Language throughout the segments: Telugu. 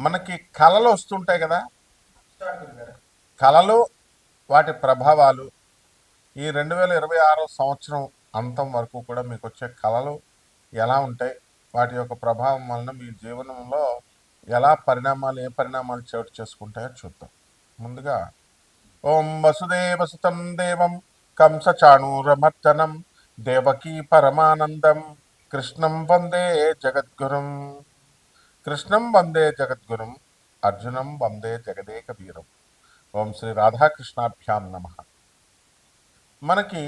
మనకి కళలు వస్తుంటాయి కదా. కళలు, వాటి ప్రభావాలు ఈ 2026 సంవత్సరం అంతం వరకు కూడా మీకు వచ్చే కళలు ఎలా ఉంటాయి, వాటి యొక్క ప్రభావం వలన మీ జీవనంలో ఏ పరిణామాలు చోటు చేసుకుంటాయో చూద్దాం. ముందుగా ఓం వసుదేవసుతం దేవం కంసచాణూరమర్దనం దేవకీ పరమానందం కృష్ణం వందే జగద్గురుం. కృష్ణం వందే జగద్గురుం, అర్జునం వందే జగదేక వీరం. ఓం శ్రీ రాధాకృష్ణాభ్యాం నమ. మనకి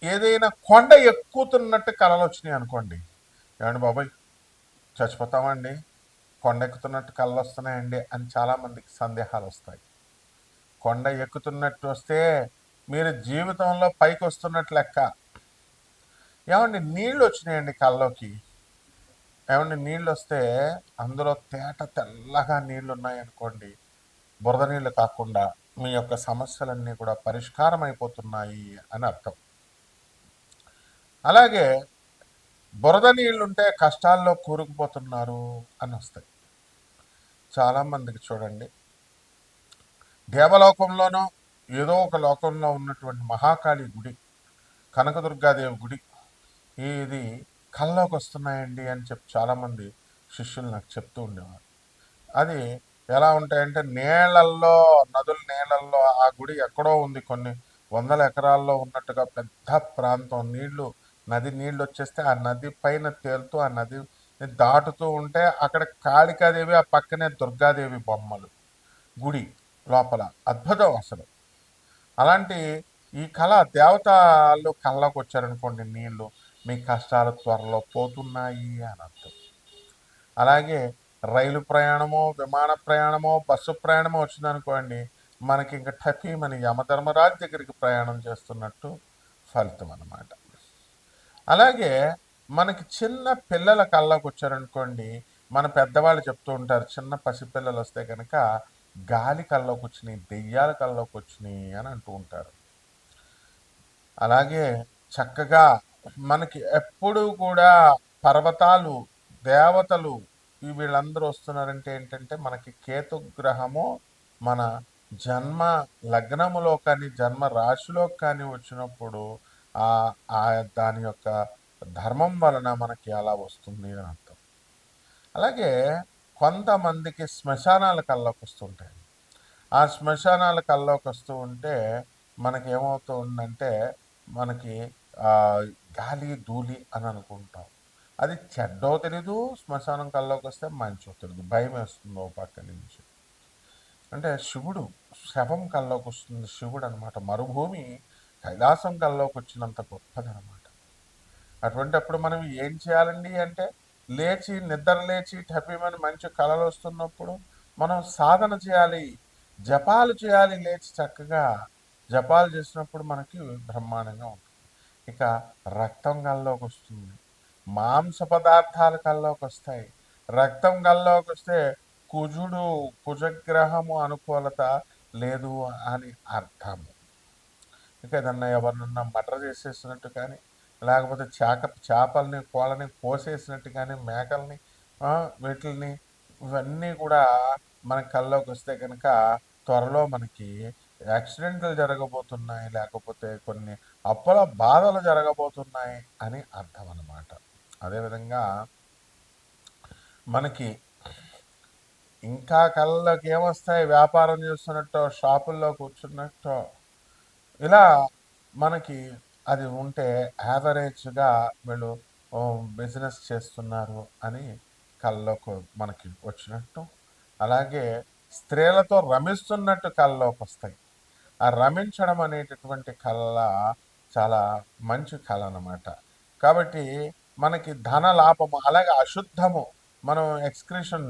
ఏదైనా కొండ ఎక్కుతున్నట్టు కళలు వచ్చినాయి అనుకోండి, ఏమండి బాబాయ్ చచ్చిపోతామండి, కొండ ఎక్కుతున్నట్టు కళలు వస్తున్నాయండి అని చాలామందికి సందేహాలు వస్తాయి. కొండ ఎక్కుతున్నట్టు వస్తే మీరు జీవితంలో పైకి వస్తున్నట్టు లెక్క. ఏమండి నీళ్ళు వచ్చినాయండి కళ్ళలోకి, ఏమండి నీళ్ళు వస్తే అందులో తేట తెల్లగా నీళ్ళు ఉన్నాయనుకోండి, బురద నీళ్ళు కాకుండా మీ యొక్క సమస్యలన్నీ కూడా పరిష్కారం అయిపోతున్నాయి అని అర్థం. అలాగే బురద నీళ్ళుంటే కష్టాల్లో కూరుకుపోతున్నారు అని వస్తాయి. చాలామందికి చూడండి, దేవలోకంలోనో ఏదో ఒక లోకంలో ఉన్నటువంటి మహాకాళి గుడి, కనకదుర్గాదేవి గుడి ఇది కల్లోకి వస్తున్నాయండి అని చెప్పి చాలామంది శిష్యులు నాకు చెప్తూ ఉండేవారు. అది ఎలా ఉంటాయంటే నీళ్ళల్లో, నదుల నీళ్ళల్లో ఆ గుడి ఎక్కడో ఉంది, కొన్ని వందల ఎకరాల్లో ఉన్నట్టుగా పెద్ద ప్రాంతం. నది నీళ్ళు వచ్చేస్తే ఆ నది పైన తేలుతూ ఆ నది దాటుతూ ఉంటే అక్కడ కాళికాదేవి, ఆ పక్కనే దుర్గాదేవి బొమ్మలు గుడి లోపల. అద్భుతం అసలు. అలాంటి ఈ కళ దేవతలు కళ్ళలోకి వచ్చారనుకోండి నీళ్లు, మీ కష్టాలు త్వరలో పోతున్నాయి అని అర్థం. అలాగే రైలు ప్రయాణమో, విమాన ప్రయాణమో, బస్సు ప్రయాణమో వచ్చిందనుకోండి, మనకి ఇంకా టఫీ మన యమధర్మరాజు దగ్గరికి ప్రయాణం చేస్తున్నట్టు ఫలితం అన్నమాట. అలాగే మనకి చిన్న పిల్లల కళ్ళలోకి వచ్చారనుకోండి, మన పెద్దవాళ్ళు చెప్తూ ఉంటారు, చిన్న పసిపిల్లలు వస్తే కనుక గాలి కళ్ళలోకి వచ్చినాయి, దెయ్యాల కళ్ళలోకి వచ్చినాయి అని అంటూ ఉంటారు. అలాగే చక్కగా మనకి ఎప్పుడూ కూడా పర్వతాలు, దేవతలు వీళ్ళందరూ వస్తున్నారంటే ఏంటంటే మనకి కేతుగ్రహము మన జన్మ లగ్నములో కానీ జన్మ రాశిలో కానీ వచ్చినప్పుడు ఆ దాని యొక్క ధర్మం వలన మనకి అలా వస్తుంది అని అర్థం. అలాగే కొంతమందికి శ్మశానాల కల్లోకి వస్తుంటాయి. ఆ శ్మశానాల కల్లోకి వస్తూ ఉంటే మనకి ఏమవుతూ ఉందంటే మనకి గాలి ధూళి అని అనుకుంటాం. అది చెడ్డో తెలీదు, శ్మశానం కల్లోకి వస్తే మంచో తెలీదు, భయం వేస్తుంది ఓ పక్క నుంచి. అంటే శివుడు శవం కల్లోకి వస్తుంది, శివుడు అనమాట. మరుభూమి కైలాసం కల్లోకి వచ్చినంత గొప్పదనమాట. అటువంటిప్పుడు మనం ఏం చేయాలండి అంటే నిద్ర లేచి టపీమని మంచి కళలు వస్తున్నప్పుడు మనం సాధన చేయాలి, జపాలు చేయాలి. లేచి చక్కగా జపాలు చేసినప్పుడు మనకి బ్రహ్మాండంగా ఉంటుంది. ఇక రక్తం కల్లోకి వస్తుంది, మాంస పదార్థాలు కల్లోకి వస్తాయి. రక్తం కల్లోకి వస్తే కుజగ్రహము అనుకూలత లేదు అని అర్థము. ఇక ఏదన్నా ఎవరినన్నా మర్డర్ చేసేసినట్టు కానీ, లేకపోతే చేపల్ని కోళ్ళని కోసేసినట్టు కానీ, మేకల్ని వీటిని ఇవన్నీ కూడా మన కల్లోకి వస్తే కనుక త్వరలో మనకి యాక్సిడెంట్లు జరగబోతున్నాయి, లేకపోతే కొన్ని అప్పుల బాధలు జరగబోతున్నాయి అని అర్థం అన్నమాట. అదేవిధంగా మనకి ఇంకా కళ్ళలోకి ఏమొస్తాయి, వ్యాపారం చేస్తున్నట్టు, షాపుల్లో కూర్చున్నట్టు, ఇలా మనకి అది ఉంటే యావరేజ్గా వీళ్ళు బిజినెస్ చేస్తున్నారు అని కళ్ళలోకి మనకి వచ్చినట్టు. అలాగే స్త్రీలతో రమిస్తున్నట్టు కళ్ళలోకి వస్తాయి. ఆ రమించడం అనేటటువంటి కళ చాలా మంచి కళ అన్నమాట. కాబట్టి మనకి ధన లాభము, అలాగే అశుద్ధము, మనం ఎక్స్క్రిషన్,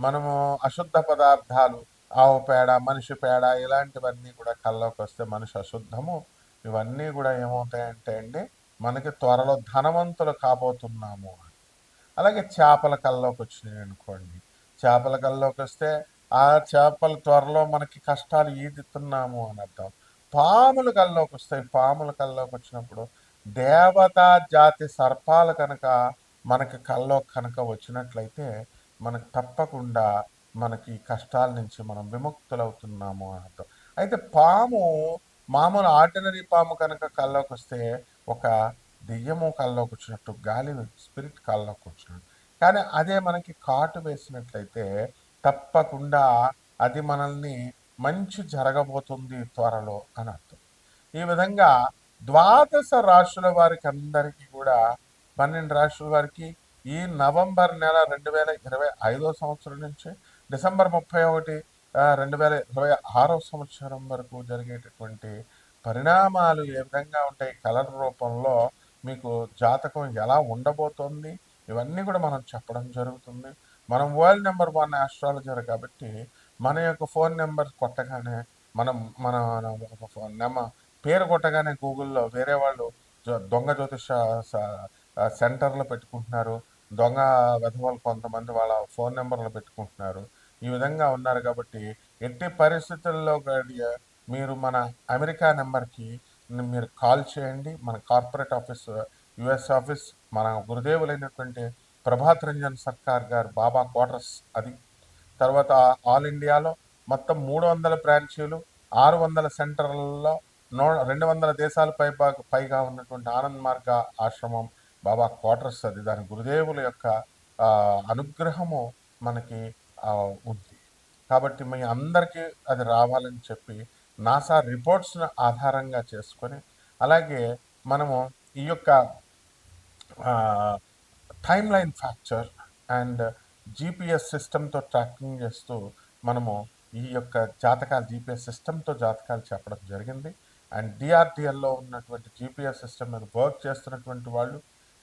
మనము అశుద్ధ పదార్థాలు, ఆవు పేడ, మనిషి పేడ, ఇలాంటివన్నీ కూడా కళ్ళలోకి వస్తే మనిషి అశుద్ధము, ఇవన్నీ కూడా ఏమవుతాయంటే అండి మనకి త్వరలో ధనవంతులు కాబోతున్నాము. అలాగే చేపల కళ్ళలోకి వచ్చినాయి అనుకోండి, చేపల కళ్ళలోకి వస్తే ఆ చేపలు త్వరలో మనకి కష్టాలు ఈదుతున్నాము అని అర్థం. పాముల కళ్ళలోకి వస్తాయి, పాముల కళ్ళలోకి వచ్చినప్పుడు దేవతా జాతి సర్పాలు కనుక మనకి కళ్ళలోకి కనుక వచ్చినట్లయితే మనకు తప్పకుండా మనకి కష్టాల నుంచి మనం విముక్తులవుతున్నాము అని అర్థం. అయితే పాము మామూలు ఆర్డినరీ పాము కనుక కల్లోకి వస్తే ఒక దెయ్యము కల్లోకి వచ్చినట్టు, గాలి స్పిరిట్ కల్లోకి వచ్చినట్టు. కానీ అదే మనకి కాటు వేసినట్లయితే తప్పకుండా అది మనల్ని మంచి జరగబోతుంది త్వరలో అని అర్థం. ఈ విధంగా ద్వాదశ రాశుల వారికి అందరికీ కూడా 12 రాశుల వారికి ఈ నవంబర్ నెల 2025 సంవత్సరం నుంచి డిసెంబర్ 31 2026 సంవత్సరం వరకు జరిగేటటువంటి పరిణామాలు ఏ విధంగా ఉంటాయి, కలర్ రూపంలో మీకు జాతకం ఎలా ఉండబోతోంది, ఇవన్నీ కూడా మనం చెప్పడం జరుగుతుంది. మనం వరల్డ్ నెంబర్ 1 ఆస్ట్రాలజర్ కాబట్టి మన యొక్క ఫోన్ నెంబర్ కొట్టగానే మనం మన నెంబర్ పేరు కొట్టగానే గూగుల్లో వేరే వాళ్ళు దొంగ జ్యోతిష సెంటర్లు పెట్టుకుంటున్నారు, దొంగ వెధవలు కొంతమంది వాళ్ళ ఫోన్ నెంబర్లు పెట్టుకుంటున్నారు. ఈ విధంగా ఉన్నారు కాబట్టి ఎట్టి పరిస్థితుల్లో మీరు మన అమెరికా నెంబర్కి మీరు కాల్ చేయండి. మన కార్పొరేట్ ఆఫీస్, యుఎస్ ఆఫీస్, మన గురుదేవులైనటువంటి ప్రభాత్ రంజన్ సర్కార్ గారు బాబా క్వార్టర్స్ అది. తర్వాత ఆల్ ఇండియాలో మొత్తం 300 బ్రాంచీలు, 600 సెంటర్లలో 200 దేశాల పైగా ఉన్నటువంటి ఆనంద్ మార్గ ఆశ్రమం బాబా క్వార్టర్స్ అది. దాని గురుదేవుల యొక్క అనుగ్రహము మనకి ఉంది కాబట్టి మీ అందరికీ అది రావాలని చెప్పి నాసా రిపోర్ట్స్ను ఆధారంగా చేసుకొని, అలాగే మనము ఈ యొక్క టైమ్ లైన్ ఫ్యాక్చర్ అండ్ జీపీఎస్ సిస్టమ్తో ట్రాకింగ్ చేస్తూ మనము ఈ యొక్క జాతకాలు జీపీఎస్ సిస్టమ్తో జాతకాలు చెప్పడం జరిగింది. అండ్ డిఆర్డిఎల్లో ఉన్నటువంటి జీపీఎస్ సిస్టమ్ మీద వర్క్ చేస్తున్నటువంటి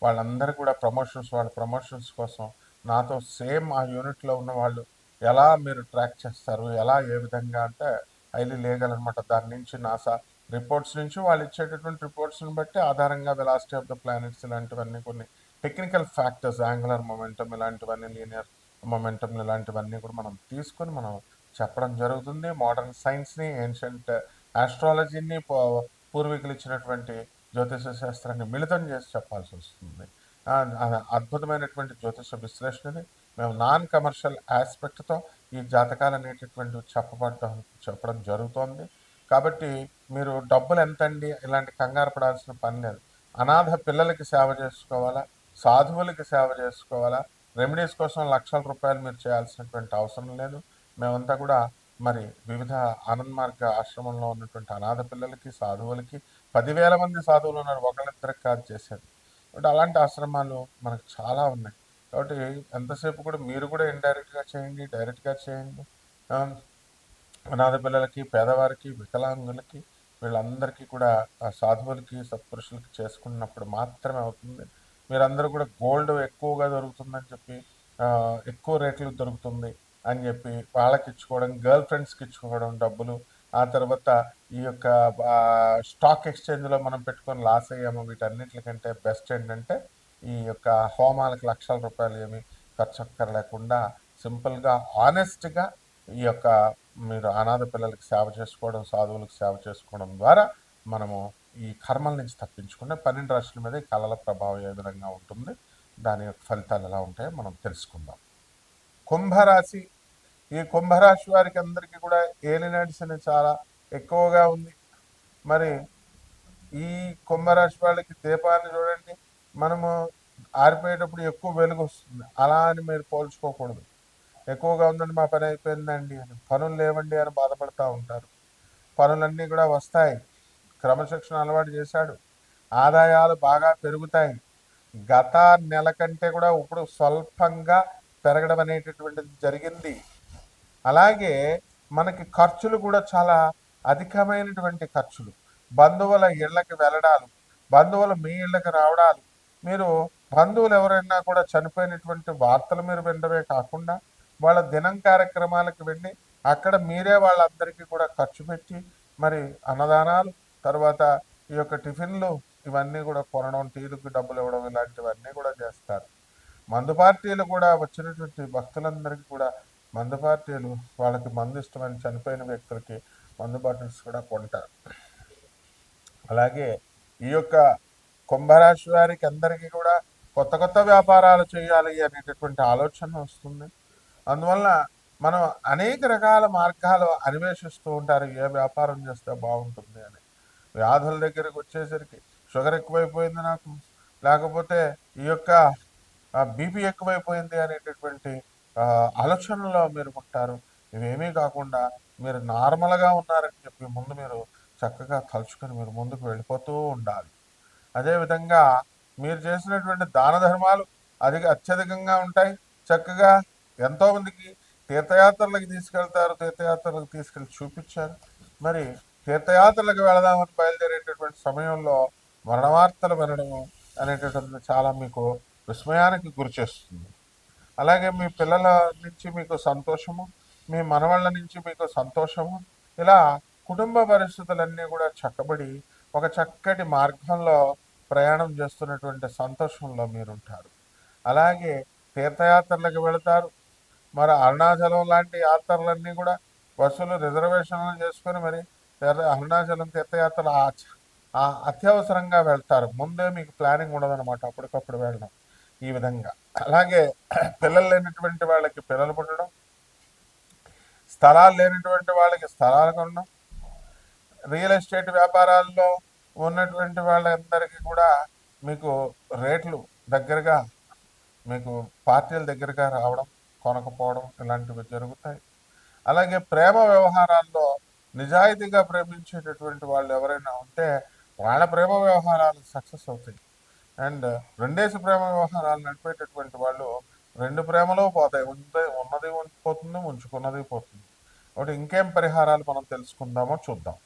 వాళ్ళందరూ కూడా వాళ్ళ ప్రమోషన్స్ కోసం నాతో సేమ్ ఆ యూనిట్లో ఉన్న వాళ్ళు ఎలా మీరు ట్రాక్ చేస్తారు, ఎలా ఏ విధంగా అంటే హైలీ లీగల్ అనమాట. దాని నుంచి నాసా రిపోర్ట్స్ నుంచి వాళ్ళు ఇచ్చేటటువంటి రిపోర్ట్స్ని బట్టి ఆధారంగా వెలాసిటీ ఆఫ్ ద ప్లానెట్స్ ఇలాంటివన్నీ కొన్ని టెక్నికల్ ఫ్యాక్టర్స్, యాంగులర్ మొమెంటమ్ ఇలాంటివన్నీ, లీనియర్ మొమెంటమ్ ఇలాంటివన్నీ కూడా మనం తీసుకొని మనం చెప్పడం జరుగుతుంది. మోడర్న్ సైన్స్ని, ఏన్షియంట్ ఆస్ట్రాలజీని, పూర్వీకులు ఇచ్చినటువంటి జ్యోతిష శాస్త్రాన్ని మిళితం చేసి చెప్పాల్సి వస్తుంది. అద్భుతమైనటువంటి జ్యోతిష విశ్లేషణని మేము నాన్ కమర్షియల్ ఆస్పెక్ట్తో ఈ జాతకాలు అనేటటువంటివి చెప్పడం జరుగుతోంది. కాబట్టి మీరు డబ్బులు ఎంతండి ఇలాంటి కంగారు పడాల్సిన పని లేదు. అనాథ పిల్లలకి సేవ చేసుకోవాలా, సాధువులకి సేవ చేసుకోవాలా, రెమెడీస్ కోసం లక్షల రూపాయలు మీరు చేయాల్సినటువంటి అవసరం లేదు. మేమంతా కూడా మరి వివిధ ఆనంద్ మార్గ ఆశ్రమంలో ఉన్నటువంటి అనాథ పిల్లలకి, సాధువులకి 10,000 మంది సాధువులు ఉన్నారు, ఒకళ్ళిద్దరికి కాదు చేసేది. కాబట్టి అలాంటి ఆశ్రమాలు మనకు చాలా ఉన్నాయి. కాబట్టి ఎంతసేపు కూడా మీరు కూడా ఇండైరెక్ట్గా చేయండి, డైరెక్ట్గా చేయండి. అనాథ పిల్లలకి, పేదవారికి, వికలాంగులకి, వీళ్ళందరికీ కూడా సాధువులకి, సత్పురుషులకి చేసుకున్నప్పుడు మాత్రమే అవుతుంది. మీరందరూ కూడా గోల్డ్ ఎక్కువగా దొరుకుతుందని చెప్పి, ఎక్కువ రేట్లు దొరుకుతుంది అని చెప్పి వాళ్ళకి ఇచ్చుకోవడం, గర్ల్ ఫ్రెండ్స్కి ఇచ్చుకోవడం డబ్బులు, ఆ తర్వాత ఈ యొక్క స్టాక్ ఎక్స్చేంజ్లో మనం పెట్టుకొని లాస్ అయ్యాము. వీటన్నిటికంటే బెస్ట్ ఏంటంటే ఈ యొక్క హోమాలకు లక్షల రూపాయలు ఏమి ఖర్చు అక్కర్లేకుండా సింపుల్గా, ఆనెస్ట్గా ఈ యొక్క మీరు అనాథ పిల్లలకి సేవ చేసుకోవడం, సాధువులకు సేవ చేసుకోవడం ద్వారా మనము ఈ కర్మల నుంచి తప్పించుకునే 12 రాశుల మీద ఈ కళల ప్రభావం ఏ విధంగా ఉంటుంది, దాని యొక్క ఫలితాలు ఎలా ఉంటాయో మనం తెలుసుకుందాం. కుంభరాశి. ఈ కుంభరాశి వారికి అందరికీ కూడా ఏలినాటి శని చాలా ఎక్కువగా ఉంది. మరి ఈ కుంభరాశి వాళ్ళకి దీపాన్ని చూడండి, మనము ఆరిపోయేటప్పుడు ఎక్కువ వెలుగు వస్తుంది, అలా అని మీరు పోల్చుకోకూడదు. ఎక్కువగా ఉందండి, మా పని అయిపోయిందండి అని, పనులు లేవండి అని బాధపడుతూ ఉంటారు. పనులన్నీ కూడా వస్తాయి, క్రమశిక్షణ అలవాటు చేశాడు, ఆదాయాలు బాగా పెరుగుతాయి. గత నెల కంటే కూడా ఇప్పుడు స్వల్పంగా పెరగడం అనేటటువంటిది జరిగింది. అలాగే మనకి ఖర్చులు కూడా చాలా అధికమైనటువంటి ఖర్చులు, బంధువుల ఇళ్ళకి వెళ్ళడాలు, బంధువులు మీ ఇళ్ళకి రావడాలు, మీరు బంధువులు ఎవరైనా కూడా చనిపోయినటువంటి వార్తలు మీరు వినడమే కాకుండా వాళ్ళ దినం కార్యక్రమాలకు వెళ్ళి అక్కడ మీరే వాళ్ళందరికీ కూడా ఖర్చు పెట్టి మరి అన్నదానాలు, తర్వాత ఈ యొక్క టిఫిన్లు ఇవన్నీ కూడా కొనడం, టీలకు డబ్బులు ఇవ్వడం, ఇలాంటివన్నీ కూడా చేస్తారు. మందు పార్టీలు కూడా వచ్చినటువంటి భక్తులందరికీ కూడా మందు పార్టీలు, వాళ్ళకి మందు ఇష్టమని చనిపోయిన వ్యక్తులకి మందు బాటిల్స్ కూడా కొంటారు. అలాగే ఈ యొక్క కుంభరాశి వారికి అందరికీ కూడా కొత్త కొత్త వ్యాపారాలు చేయాలి అనేటటువంటి ఆలోచన వస్తుంది. అందువల్ల మనం అనేక రకాల మార్గాలు అన్వేషిస్తూ ఉంటారు, ఏ వ్యాపారం చేస్తే బాగుంటుంది అని. వ్యాధుల దగ్గరికి వచ్చేసరికి షుగర్ ఎక్కువైపోయింది నాకు, లేకపోతే ఈ యొక్క బీపీ ఎక్కువైపోయింది అనేటటువంటి ఆలోచనలో మీరు ఉంటారు. ఇవేమీ కాకుండా మీరు నార్మల్గా ఉన్నారని చెప్పి ముందు మీరు చక్కగా తలుచుకొని మీరు ముందుకు వెళ్ళిపోతూ ఉండాలి. అదేవిధంగా మీరు చేసినటువంటి దాన ధర్మాలు అత్యధికంగా ఉంటాయి. చక్కగా ఎంతోమందికి తీర్థయాత్రలకు తీసుకెళ్తారు, తీర్థయాత్రలకు తీసుకెళ్ళి చూపించారు. మరి తీర్థయాత్రలకు వెళదామని బయలుదేరేటటువంటి సమయంలో మరణవార్తలు వినడము అనేటటువంటి చాలా మీకు విస్మయానికి గురి చేస్తుంది. అలాగే మీ పిల్లల నుంచి మీకు సంతోషము, మీ మనవాళ్ళ నుంచి మీకు సంతోషము, ఇలా కుటుంబ పరిస్థితులన్నీ కూడా చక్కబడి ఒక చక్కటి మార్గంలో ప్రయాణం చేస్తున్నటువంటి సంతోషంలో మీరుంటారు. అలాగే తీర్థయాత్రలకు వెళతారు. మరి అరుణాచలం లాంటి యాత్రలన్నీ కూడా బస్సులు రిజర్వేషన్లు చేసుకొని మరి అరుణాచలం తీర్థయాత్ర అత్యవసరంగా వెళ్తారు. ముందే మీకు ప్లానింగ్ ఉండదన్నమాట, అప్పటికప్పుడు వెళ్ళడం ఈ విధంగా. అలాగే పిల్లలు లేనటువంటి వాళ్ళకి పిల్లలు పుట్టడం, స్థలాలు లేనటువంటి వాళ్ళకి స్థలాలు కొనడం, రియల్ ఎస్టేట్ వ్యాపారాల్లో ఉన్నటువంటి వాళ్ళందరికీ కూడా మీకు రేట్లు దగ్గరగా, మీకు పార్టీల దగ్గరగా రావడం, కొనకపోవడం ఇలాంటివి జరుగుతాయి. అలాగే ప్రేమ వ్యవహారాల్లో నిజాయితీగా ప్రేమించేటటువంటి వాళ్ళు ఎవరైనా ఉంటే వాళ్ళ ప్రేమ వ్యవహారాలు సక్సెస్ అవుతాయి. అండ్ రెండేసి ప్రేమ వ్యవహారాలు నడిపేటటువంటి వాళ్ళు రెండు ప్రేమలో పోతాయి, ఉన్నది పోతుంది, ఉంచుకున్నది పోతుంది. కాబట్టి ఇంకేం పరిహారాలు మనం తెలుసుకుందామో చూద్దాం.